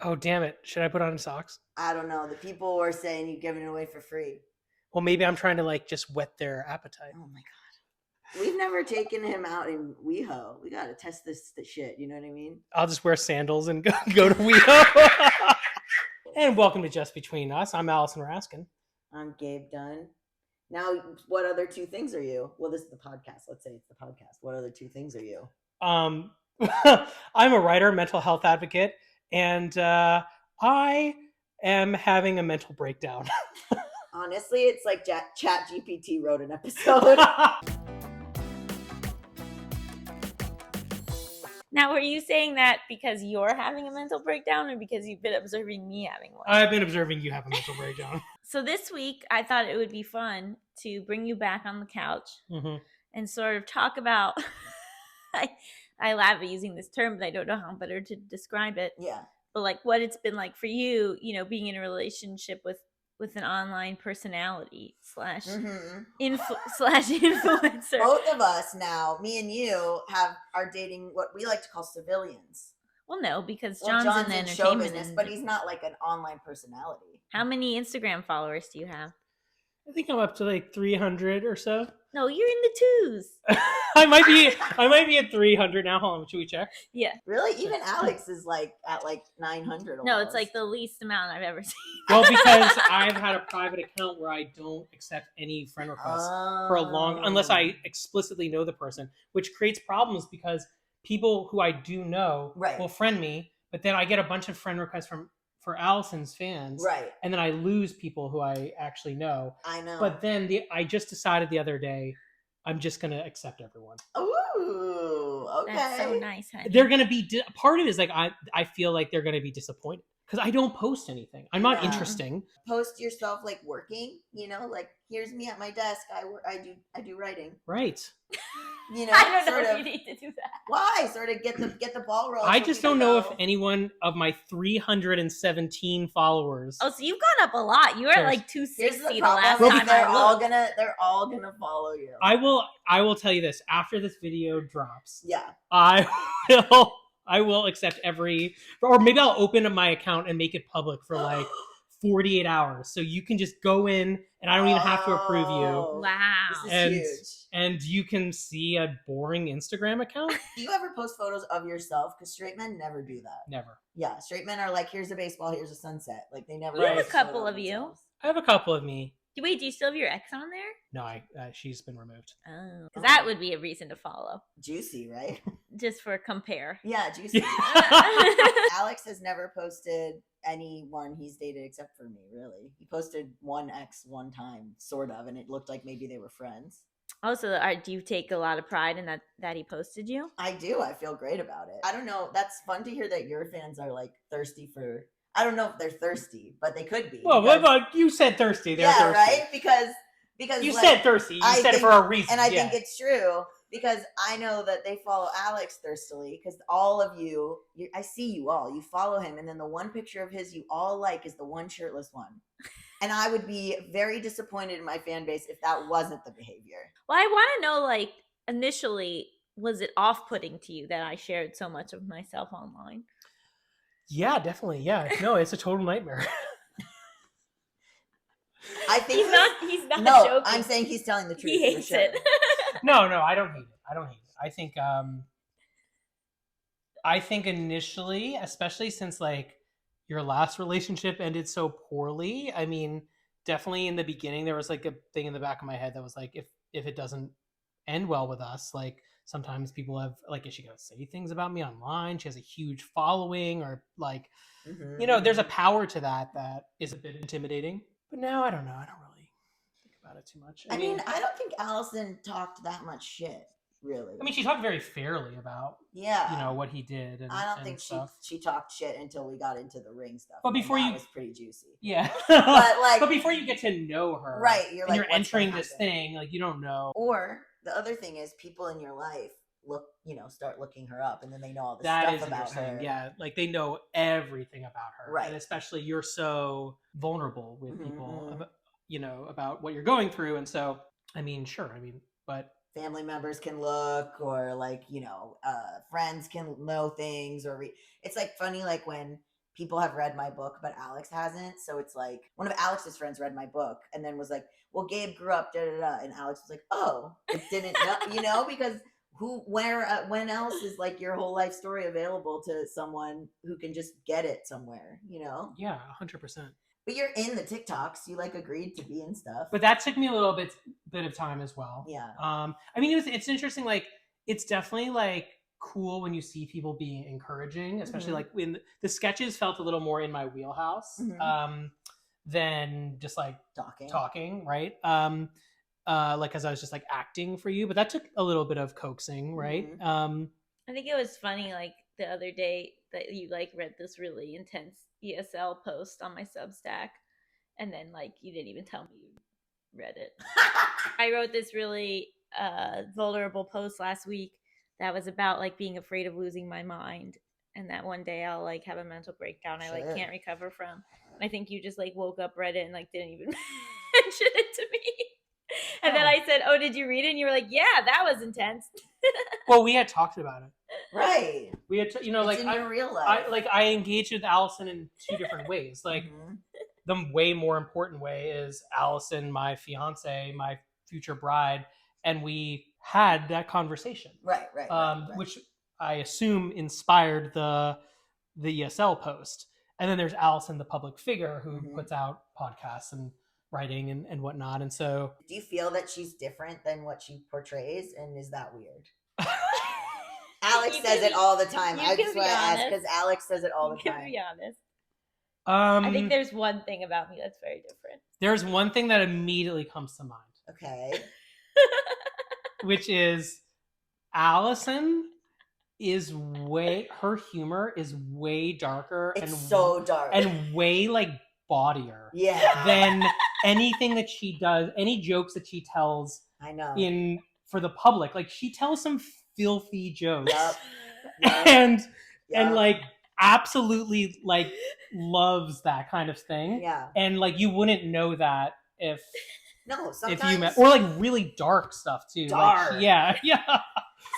Oh, damn it. Should I put on socks? I don't know. The people were saying you're giving it away for free. Well, maybe I'm trying to like just whet their appetite. Oh my God. We've never taken him out in WeHo. We got to test this shit. You know what I mean? I'll just wear sandals and go to WeHo. And welcome to Just Between Us. I'm Allison Raskin. I'm Gabe Dunn. Now, what other two things are you? Well, this is the podcast. Let's say it's the podcast. What other two things are you? I'm a writer, mental health advocate, and I am having a mental breakdown. Honestly, it's like Chat GPT wrote an episode. Now, were you saying that because you're having a mental breakdown or because you've been observing me having one? I've been observing you have a mental breakdown. So this week, I thought it would be fun to bring you back on the couch and sort of talk about, I laugh at using this term, but I don't know how better to describe it. Yeah. But like what it's been like for you, being in a relationship with an online personality slash influencer. Both of us now, me and you, are dating what we like to call civilians. Well, no, because John's in the show entertainment business, but he's not like an online personality. How many Instagram followers do you have? I think I'm up to like 300 or so. No, you're in the twos. I might be at 300 now. Hold on, should we check? Yeah. Really? Even Alex is like at like 900 almost. No, it's like the least amount I've ever seen. Well, because I've had a private account where I don't accept any friend requests for a unless I explicitly know the person, which creates problems because people who I do know will friend me, but then I get a bunch of friend requests for Allison's fans. Right. And then I lose people who I actually know. I know. But then I just decided the other day, I'm just going to accept everyone. Ooh, okay. That's so nice, honey. They're going to be, part of it is like, I feel like they're going to be disappointed because I don't post anything. I'm not interesting. Post yourself like working, like here's me at my desk. I do writing. Right. I don't know if you need to do that. Why? Sort of get the ball rolling. I just don't know if anyone of my 317 followers. Oh, so you've gone up a lot. You were at like 260 the last time. They're all gonna follow you. I will tell you this after this video drops. Yeah. I will accept or maybe I'll open up my account and make it public for like 48 hours. So you can just go in and I don't even have to approve you. Wow. This is huge. And you can see a boring Instagram account. Do you ever post photos of yourself? Because straight men never do that. Never. Yeah, straight men are like, here's a baseball, here's a sunset. Like they never. You have a couple of you. I have a couple of me. Wait, do you still have your ex on there? No, she's been removed. Oh, because that would be a reason to follow. Juicy, right? Just for compare. Yeah, juicy. Alex has never posted anyone he's dated except for me, really. He posted one ex one time, sort of, and it looked like maybe they were friends. Oh, so do you take a lot of pride in that he posted you? I do. I feel great about it. I don't know. That's fun to hear that your fans are like thirsty for... I don't know if they're thirsty, but they could be. Well, you said thirsty. They're thirsty. Right? Because you said thirsty. You said it for a reason. And I think it's true because I know that they follow Alex thirstily because all of you, I see you all. You follow him. And then the one picture of his you all like is the one shirtless one. And I would be very disappointed in my fan base if that wasn't the behavior. Well, I want to know, like, initially, was it off-putting to you that I shared so much of myself online? Yeah, definitely. Yeah. No, it's a total nightmare. I think he's not no, joking. I'm saying he's telling the truth. He hates it. No, I don't hate it. I think initially, especially since like your last relationship ended so poorly, I mean, definitely in the beginning there was like a thing in the back of my head that was like, if it doesn't end well with us, like sometimes people have like, is she gonna say things about me online? She has a huge following, or like, there's a power to that is a bit intimidating. But now I don't know. I don't really think about it too much. I mean, I don't think Allison talked that much shit, really. I mean, she talked very fairly about what he did. And, I don't think stuff. she talked shit until we got into the ring stuff. But before that was pretty juicy. Yeah. but before you get to know her, right? You're entering this thing, like you don't know. Or the other thing is, people in your life start looking her up, and then they know all the stuff about her. Yeah, like they know everything about her, right? And especially you're so vulnerable with people, about what you're going through, and so I mean, sure, but family members can look, or like friends can know things, or it's like funny, like when people have read my book, but Alex hasn't. So it's like one of Alex's friends read my book and then was like, well, Gabe grew up, da da da. And Alex was like, oh, it didn't know, because when else is like your whole life story available to someone who can just get it somewhere, Yeah, 100%. But you're in the TikToks. You like agreed to be in stuff. But that took me a little bit of time as well. Yeah. I mean, it's interesting. Like, it's definitely like cool when you see people being encouraging, especially like when the sketches felt a little more in my wheelhouse than just like talking, right? Like, as I was just like acting for you, but that took a little bit of coaxing, right? I think it was funny, like the other day that you like read this really intense ESL post on my Substack, and then like you didn't even tell me you read it. I wrote this really vulnerable post last week that was about like being afraid of losing my mind, and that one day I'll like have a mental breakdown I like can't recover from. And I think you just like woke up, read it, and like didn't even mention it to me. And then I said, oh, did you read it? And you were like, yeah, that was intense. Well, we had talked about it. Right. We had, like, in your real life. I engaged with Allison in two different ways. Like, the way more important way is Allison, my fiance, my future bride, and we had that conversation. Right. Which I assume inspired the ESL post. And then there's Allison, the public figure, who puts out podcasts and writing and whatnot. And so, do you feel that she's different than what she portrays, and is that weird? Alex says it all the time. I just want to ask because Alex says it all the time. To be honest, I think there's one thing about me that's very different. There's one thing that immediately comes to mind. Okay. Which is Allison is her humor is way darker. It's so dark. And way like bawdier. Yeah. Than anything that she does, any jokes that she tells. I know. For the public. Like, she tells some filthy jokes. Yep. And like absolutely like loves that kind of thing. Yeah. And like you wouldn't know that if sometimes if you met, or like really dark stuff too. Dark. Like, yeah.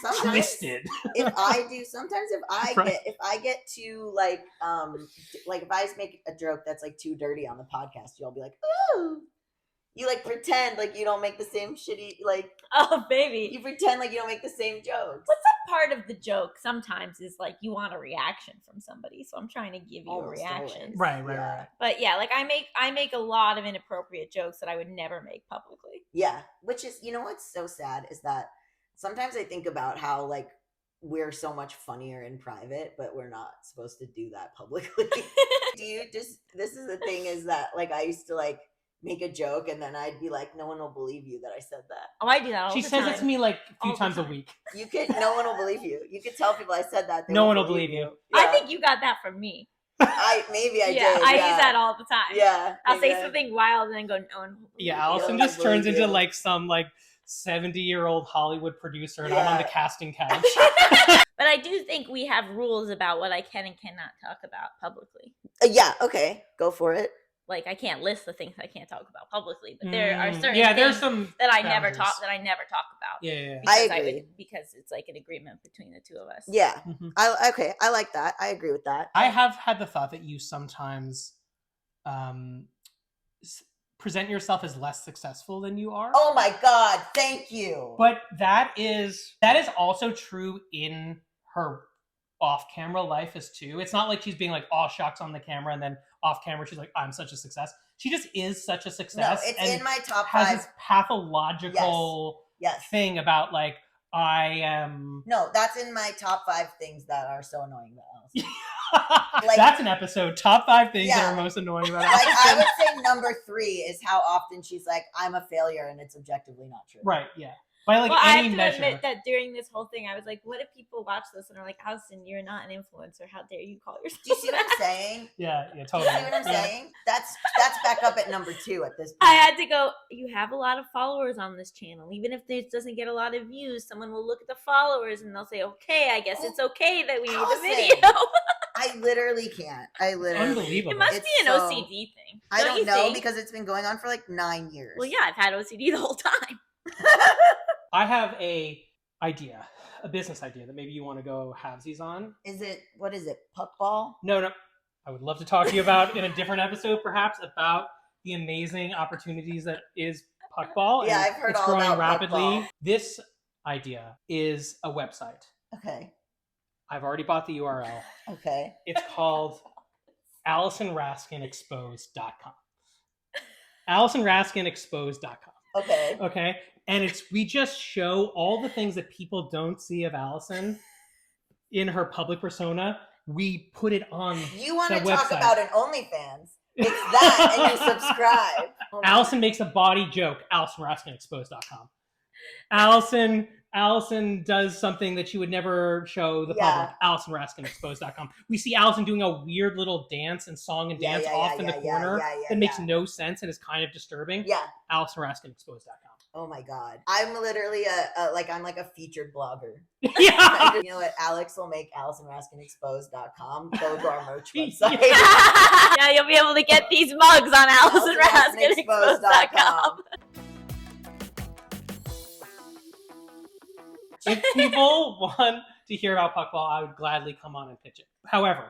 Sometimes, twisted. Sometimes if I get too like if I make a joke that's like too dirty on the podcast, you'll be like, ooh. You like pretend like you don't make the same shitty like. Oh baby, you pretend like you don't make the same jokes. What's that part of the joke? Sometimes is like you want a reaction from somebody, so I'm trying to give you a reaction. Right. But yeah, like I make a lot of inappropriate jokes that I would never make publicly. Yeah, which is, what's so sad is that sometimes I think about how like we're so much funnier in private, but we're not supposed to do that publicly. This is the thing is that like I used to like make a joke and then I'd be like, no one will believe you that I said that. Oh, I do that all the time. She says it to me like a few times a week. No one will believe you. You could tell people I said that. No one will believe you. Yeah. I think you got that from me. Did. I use that all the time. Yeah. I'll say something wild and then go, no one. Yeah, Allison just turns into like some like 70-year-old Hollywood producer and I'm on the casting couch. But I do think we have rules about what I can and cannot talk about publicly. Yeah, okay. Go for it. Like I can't list the things I can't talk about publicly, but there are certain there's things some that I never talk about. Yeah. Because I agree. because it's like an agreement between the two of us. Yeah. I like that. I agree with that. I have had the thought that you sometimes present yourself as less successful than you are. Oh my God, thank you. But that is also true in her off-camera life as too. It's not like she's being like all shucks on the camera and then off camera she's like, I'm such a success. She just is such a success. No, it's in my top has 5. This pathological thing about like I am. No, that's in my top 5 things that are so annoying about Allison. Like, that's an episode. Top 5 things that are most annoying about Allison. Like, I would say number 3 is how often she's like, I'm a failure, and it's objectively not true. Right. Yeah. By like I any have to measure. admit that during this whole thing, I was like, what if people watch this and are like, Allison, you're not an influencer. How dare you call yourself? Do you see what I'm saying? Yeah, Do totally. you see what I'm saying? That's back up at number 2 at this point. I had to go, you have a lot of followers on this channel. Even if this doesn't get a lot of views, someone will look at the followers and they'll say, okay, I guess it's okay that we need a video. I literally can't. Unbelievable. It must be an OCD thing. I don't know because it's been going on for like 9 years. Well, yeah, I've had OCD the whole time. I have a business idea that maybe you want to go halvesies on. What is it? Puckball? No. I would love to talk to you about in a different episode, perhaps, about the amazing opportunities that is puckball. Yeah, and I've heard it's all growing about rapidly. puckball. This idea is a website. Okay. I've already bought the URL. Okay. It's called AllisonRaskinExposed.com. AllisonRaskinExposed.com. Okay. Okay. And we just show all the things that people don't see of Allison in her public persona. We put it on You want the to talk website. about an OnlyFans. It's that, and you subscribe. Oh my Allison makes a body joke. AllisonRaskinExposed.com. Allison does something that she would never show the public. AllisonRaskinExposed.com. We see Allison doing a weird little dance and song and dance off in the corner that makes no sense and is kind of disturbing. Yeah. AllisonRaskinExposed.com. Oh my God. I'm literally I'm like a featured blogger. Yeah. You know what? Alex will make AllisonRaskinExposed.com. Go to our merch website. Yeah, you'll be able to get these mugs on AllisonRaskinExposed.com. If people want to hear about puckball, I would gladly come on and pitch it. However,